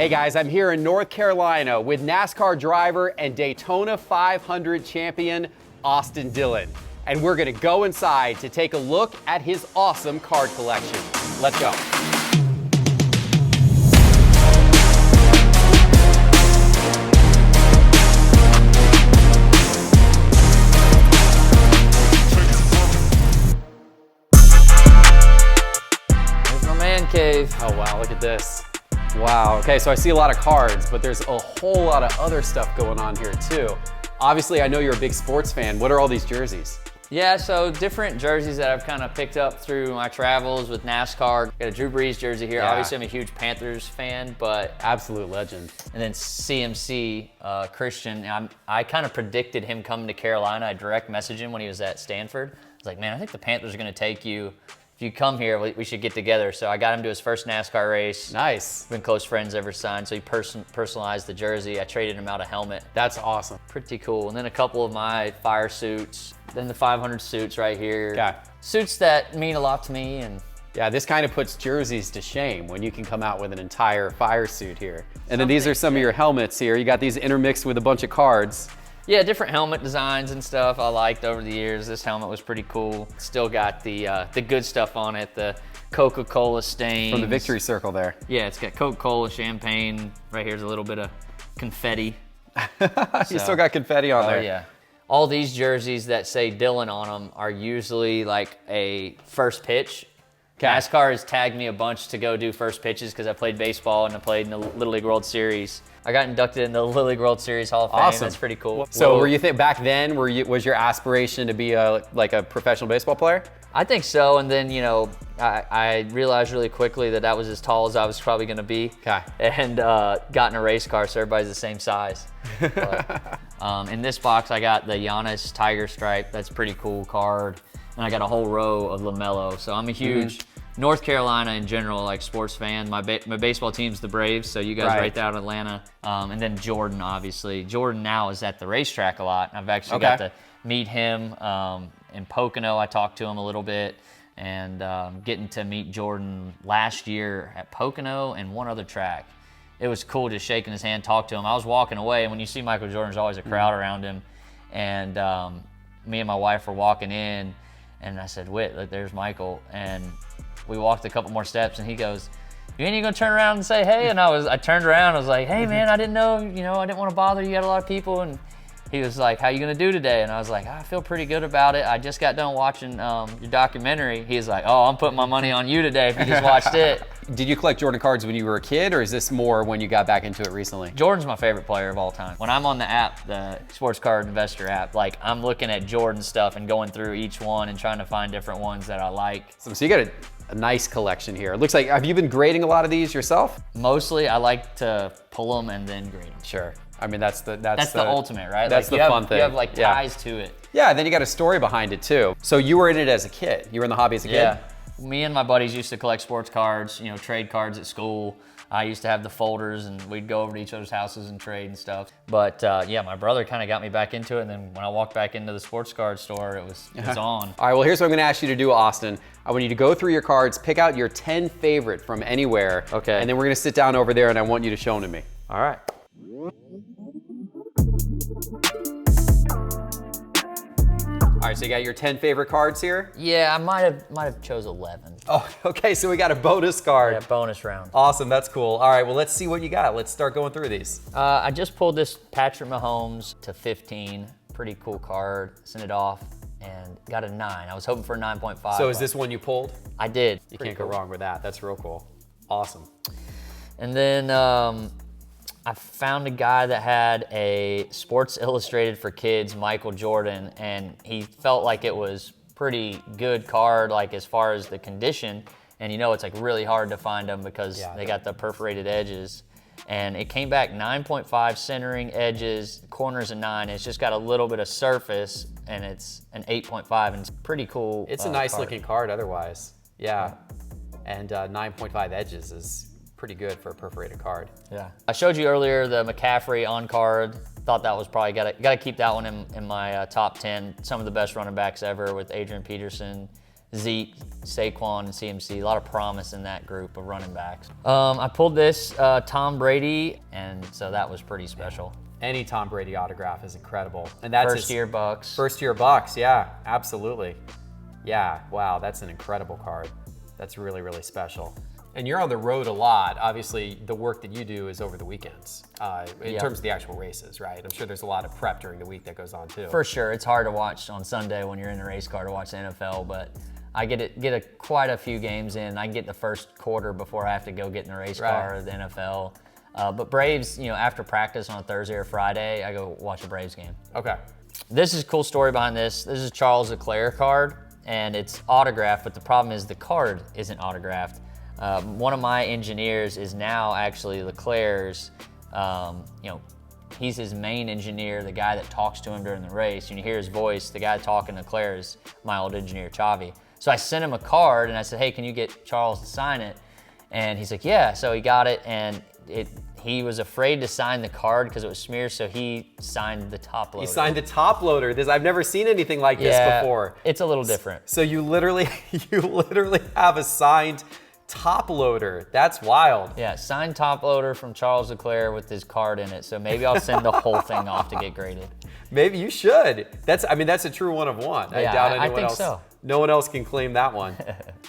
Hey guys, I'm here in North Carolina with NASCAR driver and Daytona 500 champion, Austin Dillon. And we're gonna go inside to take a look at his awesome card collection. Let's go. There's my man cave. Oh wow, look at this. Wow, okay, so I see a lot of cards, but there's a whole lot of other stuff going on here too. Obviously, I know you're a big sports fan. What are all these jerseys? Yeah, so different jerseys that I've kind of picked up through my travels with NASCAR. Got a Drew Brees jersey here. Yeah. Obviously, I'm a huge Panthers fan, but Absolute legend. and then CMC Christian. I kind of predicted him coming to Carolina. I direct messaged him when he was at Stanford. I was like, man, I think the Panthers are going to take you. If you come here, we should get together. So I got him to his first NASCAR race. Nice. Been close friends ever since. So he personalized the jersey. I traded him out a helmet. That's awesome. Pretty cool. And then a couple of my fire suits. Then the 500 suits right here. Okay. Suits that mean a lot to me. And Yeah, this kind of puts jerseys to shame when you can come out with an entire fire suit here. And then these are some of your helmets here. You got these intermixed with a bunch of cards. yeah, different helmet designs and stuff I liked over the years. This helmet was pretty cool. Still got the good stuff on it, the Coca-Cola stains. From the victory circle there. Yeah, it's got Coca-Cola, champagne. Right here's a little bit of confetti. You still got confetti on Oh there. yeah. All these jerseys that say Dillon on them are usually like a first pitch. NASCAR has tagged me a bunch to go do first pitches because I played baseball and I played in the Little League World Series. I got inducted in the Little League World Series Hall of Fame. Awesome. That's pretty cool. So were you back then, was your aspiration to be like a professional baseball player? I think so. And then, I realized really quickly that that was as tall as I was probably going to be. Okay. And got in a race car so everybody's the same size. But, in this box, I got the Giannis Tiger Stripe. That's a pretty cool card. And I got a whole row of LaMelo. So I'm a huge North Carolina in general, like sports fan. My baseball team's the Braves, so you guys right there in Atlanta. And then Jordan, obviously. Jordan now is at the racetrack a lot. I've actually got to meet him in Pocono. I talked to him a little bit. And getting to meet Jordan last year at Pocono and one other track. It was cool just shaking his hand, talk to him. I was walking away, and when you see Michael Jordan, there's always a crowd around him. And me and my wife were walking in, and I said, Whit, look, there's Michael. And we walked a couple more steps, and he goes, you ain't even gonna turn around and say hey? And I turned around, I was like, hey man, I didn't know, I didn't want to bother you, got a lot of people. And he was like, how you gonna do today? And I was like, I feel pretty good about it. I just got done watching your documentary. He's like, oh, I'm putting my money on you today if you just watched it. Did you collect Jordan cards when you were a kid, or is this more when you got back into it recently? Jordan's my favorite player of all time. When I'm on the app, the Sports Card Investor app, like I'm looking at Jordan stuff and going through each one and trying to find different ones that I like. So you got a nice collection here. It looks like, have you been grading a lot of these yourself? Mostly, I like to pull them and then grade them. Sure. I mean, that's the ultimate, right? That's like the fun thing. You have like ties to it. Yeah, and then you got a story behind it too. So you were in it as a kid. You were in the hobby as a kid? Yeah. Me and my buddies used to collect sports cards, trade cards at school. I used to have the folders, and we'd go over to each other's houses and trade and stuff. But yeah, my brother kind of got me back into it, and then when I walked back into the sports card store, it was on. All right, well, here's what I'm gonna ask you to do, Austin. I want you to go through your cards, pick out your 10 favorite from anywhere. Okay. And then we're gonna sit down over there, and I want you to show them to me. All right. All right, so you got your 10 favorite cards here? Yeah, I might have chose 11. Oh, okay, so we got a bonus card. Yeah, bonus round. Awesome, that's cool. All right, well, let's see what you got. Let's start going through these. I just pulled this Patrick Mahomes to 15. Pretty cool card. Sent it off and got a 9. I was hoping for a 9.5. So is this one you pulled? I did. You can't go wrong with that. That's real cool. Awesome. And then I found a guy that had a Sports Illustrated for Kids Michael Jordan, and he felt like it was pretty good card, like as far as the condition. And it's like really hard to find them because they got the perforated edges. And it came back 9.5 centering edges, corners a 9. It's just got a little bit of surface, and it's an 8.5, and it's pretty cool. It's a nice looking card otherwise. Yeah. And 9.5 edges is pretty good for a perforated card. Yeah. I showed you earlier the McCaffrey on card. Thought that was probably gotta keep that one in my top 10. Some of the best running backs ever with Adrian Peterson, Zeke, Saquon, and CMC. A lot of promise in that group of running backs. I pulled this Tom Brady, and so that was pretty special. Any Tom Brady autograph is incredible. And that's First year Bucks. First year Bucks, yeah, absolutely. Yeah, wow, that's an incredible card. That's really, really special. And you're on the road a lot. Obviously, the work that you do is over the weekends in terms of the actual races, right? I'm sure there's a lot of prep during the week that goes on too. For sure, it's hard to watch on Sunday when you're in a race car to watch the NFL, but I get quite a few games in. I get the first quarter before I have to go get in the race car or the NFL. But Braves, after practice on a Thursday or Friday, I go watch a Braves game. Okay. This is a cool story behind this. This is Charles Leclerc card, and it's autographed, but the problem is the card isn't autographed. One of my engineers is now actually Leclerc's, he's his main engineer, the guy that talks to him during the race. And you hear his voice, the guy talking to Leclerc is my old engineer, Chavi. So I sent him a card and I said, hey, can you get Charles to sign it? And he's like, yeah. So he got it, and he was afraid to sign the card because it was smeared, so he signed the top loader. He signed the top loader. I've never seen anything like this before. It's a little different. So you literally have a signed top loader. That's wild. Yeah, signed top loader from Charles Leclerc with his card in it. So maybe I'll send the whole thing off to get graded. Maybe you should. That's a true one of one. Yeah, I doubt I anyone think else. so. No one else can claim that one.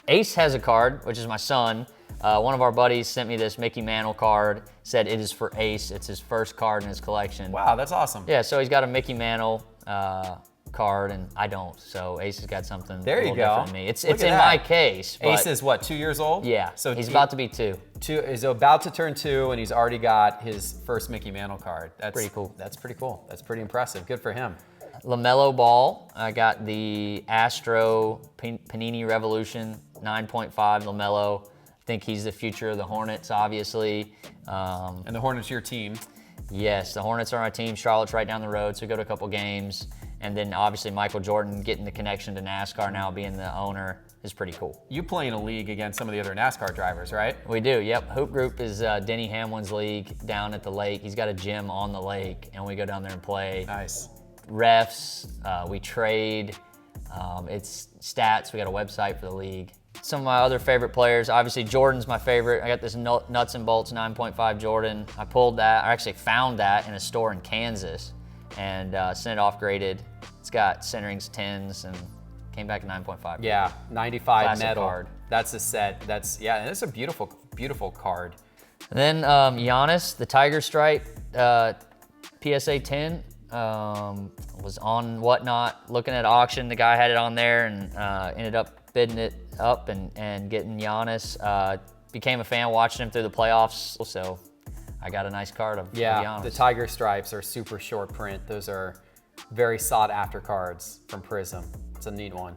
Ace has a card, which is my son. One of our buddies sent me this Mickey Mantle card, said it is for Ace. It's his first card in his collection. Wow, that's awesome. Yeah, so he's got a Mickey Mantle card, and I don't. So Ace has got something there you a little go. different than me. It's in my case. But Ace is what, 2 years old? Yeah, So he's about to be 2. He's about to turn 2, and he's already got his first Mickey Mantle card. That's pretty cool. That's pretty cool. That's pretty impressive. Good for him. LaMelo Ball, I got the Astro Panini Revolution 9.5 LaMelo. I think he's the future of the Hornets, obviously. And the Hornets, your team. Yes, the Hornets are our team. Charlotte's right down the road, so we go to a couple games. And then obviously Michael Jordan getting the connection to NASCAR now, being the owner, is pretty cool. You play in a league against some of the other NASCAR drivers, right? We do, yep. Hoop Group is Denny Hamlin's league down at the lake. He's got a gym on the lake, and we go down there and play. Nice. Refs, we trade. It's stats. We got a website for the league. Some of my other favorite players, obviously Jordan's my favorite. I got this Nuts and Bolts 9.5 Jordan. I pulled that, I actually found that in a store in Kansas and sent it off graded. It's got centerings 10s and came back at 9.5. Yeah, 95 Classic metal. card. That's a set. And it's a beautiful, beautiful card. And then Giannis, the Tiger Stripe PSA 10. Was on Whatnot looking at auction. The guy had it on there and ended up bidding it up and getting Giannis. Became a fan watching him through the playoffs, so I got a nice card of Giannis. The Tiger Stripes are super short print. Those are very sought after cards from Prism. It's a neat one.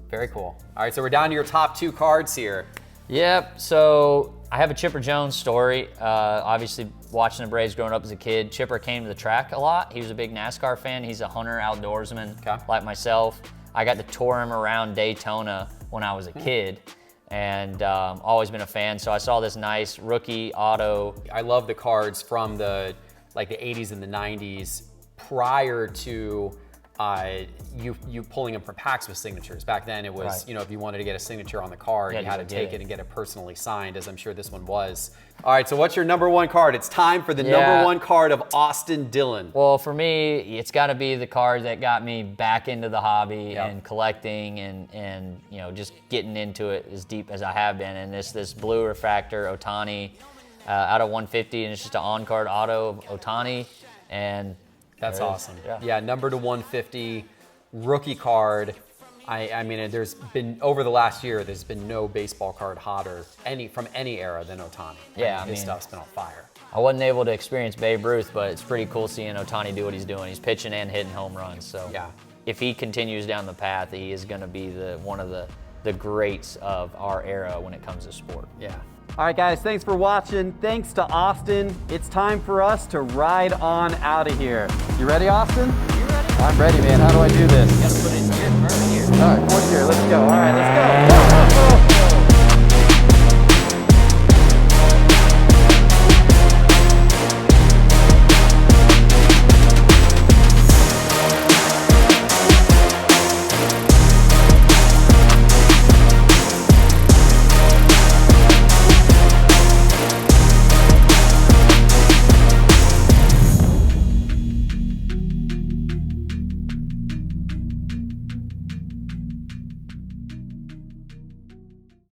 Very cool. All right, so we're down to your top 2 cards here. Yep, so I have a Chipper Jones story. Obviously, watching the Braves growing up as a kid, Chipper came to the track a lot. He was a big NASCAR fan. He's a hunter outdoorsman like myself. I got to tour him around Daytona when I was a kid and always been a fan. So I saw this nice rookie auto. I love the cards from the 80s and the 90s prior to you pulling them from packs with signatures. Back then it was, if you wanted to get a signature on the card, you had to take it and get it personally signed, as I'm sure this one was. All right, so what's your number 1 card? It's time for the number 1 card of Austin Dillon. Well, for me, it's got to be the card that got me back into the hobby and collecting and just getting into it as deep as I have been. And this blue refractor Ohtani out of 150, and it's just an on-card auto of Ohtani. And that's awesome. Yeah, number to 150 rookie card. I mean, there's been, over the last year, there's been no baseball card hotter from any era than Ohtani. Yeah, his stuff's been on fire. I wasn't able to experience Babe Ruth, but it's pretty cool seeing Ohtani do what he's doing. He's pitching and hitting home runs. So if he continues down the path, he is going to be one of the greats of our era when it comes to sport. Yeah. All right, guys, thanks for watching. Thanks to Austin. It's time for us to ride on out of here. You ready, Austin? You ready? I'm ready, man. How do I do this? You got to put it in gear first here. All right, 4th gear. Let's go. All right.